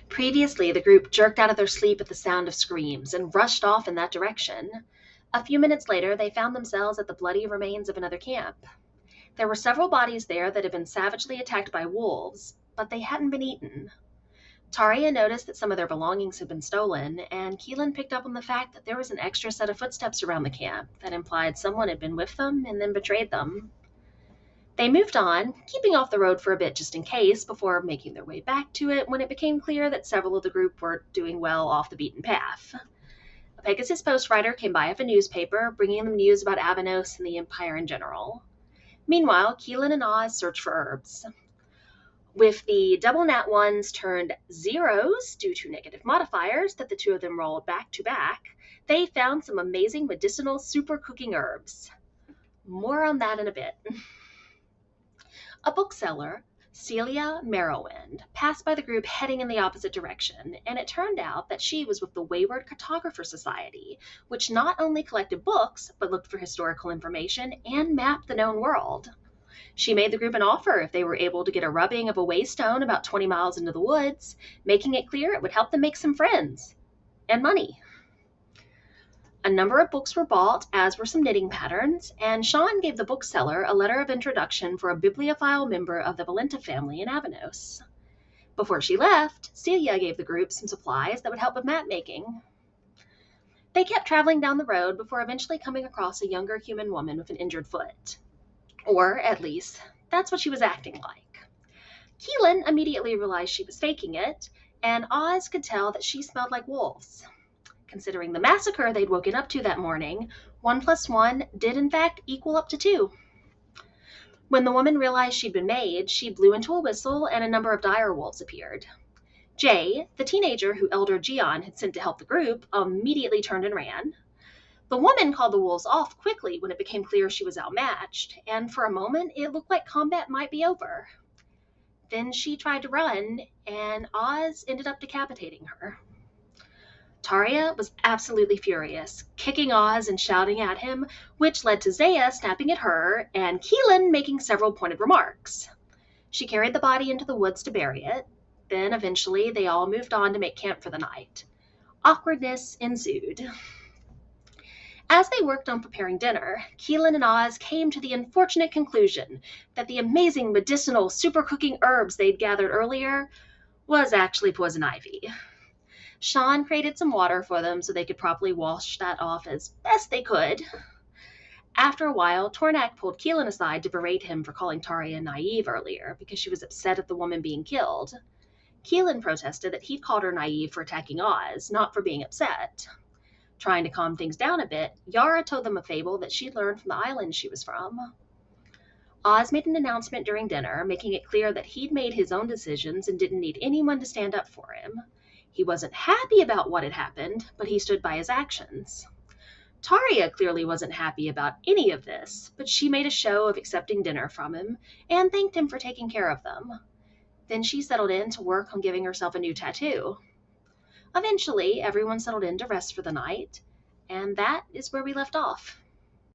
Previously, the group jerked out of their sleep at the sound of screams and rushed off in that direction. A few minutes later, they found themselves at the bloody remains of another camp. There were several bodies there that had been savagely attacked by wolves, but they hadn't been eaten. Taria noticed that some of their belongings had been stolen, and Keelan picked up on the fact that there was an extra set of footsteps around the camp that implied someone had been with them and then betrayed them. They moved on, keeping off the road for a bit just in case, before making their way back to it when it became clear that several of the group were doing well off the beaten path. A Pegasus Post writer came by with a newspaper, bringing them news about Avanos and the Empire in general. Meanwhile, Keelan and Oz searched for herbs. With the double nat ones turned zeros due to negative modifiers that the two of them rolled back to back, they found some amazing medicinal super cooking herbs. More on that in a bit. A bookseller, Celia Merrowwind, passed by the group heading in the opposite direction, and it turned out that she was with the Wayward Cartographer Society, which not only collected books, but looked for historical information and mapped the known world. She made the group an offer if they were able to get a rubbing of a waystone about 20 miles into the woods, making it clear it would help them make some friends and money. A number of books were bought, as were some knitting patterns, and Sean gave the bookseller a letter of introduction for a bibliophile member of the Valenta family in Avanos. Before she left, Celia gave the group some supplies that would help with map making. They kept traveling down the road before eventually coming across a younger human woman with an injured foot. Or, at least, that's what she was acting like. Keelan immediately realized she was faking it, and Oz could tell that she smelled like wolves. Considering the massacre they'd woken up to that morning, 1 plus 1 did in fact equal up to 2. When the woman realized she'd been made, she blew into a whistle and a number of dire wolves appeared. Jay, the teenager who Elder Gian had sent to help the group, immediately turned and ran. The woman called the wolves off quickly when it became clear she was outmatched, and for a moment it looked like combat might be over. Then she tried to run, and Oz ended up decapitating her. Taria was absolutely furious, kicking Oz and shouting at him, which led to Zaya snapping at her and Keelan making several pointed remarks. She carried the body into the woods to bury it. Then eventually they all moved on to make camp for the night. Awkwardness ensued. As they worked on preparing dinner, Keelan and Oz came to the unfortunate conclusion that the amazing medicinal super cooking herbs they'd gathered earlier was actually poison ivy. Sean created some water for them so they could properly wash that off as best they could. After a while, Tornak pulled Keelan aside to berate him for calling Taria naive earlier because she was upset at the woman being killed. Keelan protested that he'd called her naive for attacking Oz, not for being upset. Trying to calm things down a bit, Yara told them a fable that she'd learned from the island she was from. Oz made an announcement during dinner, making it clear that he'd made his own decisions and didn't need anyone to stand up for him. He wasn't happy about what had happened, but he stood by his actions. Taria clearly wasn't happy about any of this, but she made a show of accepting dinner from him and thanked him for taking care of them. Then she settled in to work on giving herself a new tattoo. Eventually, everyone settled in to rest for the night, and that is where we left off.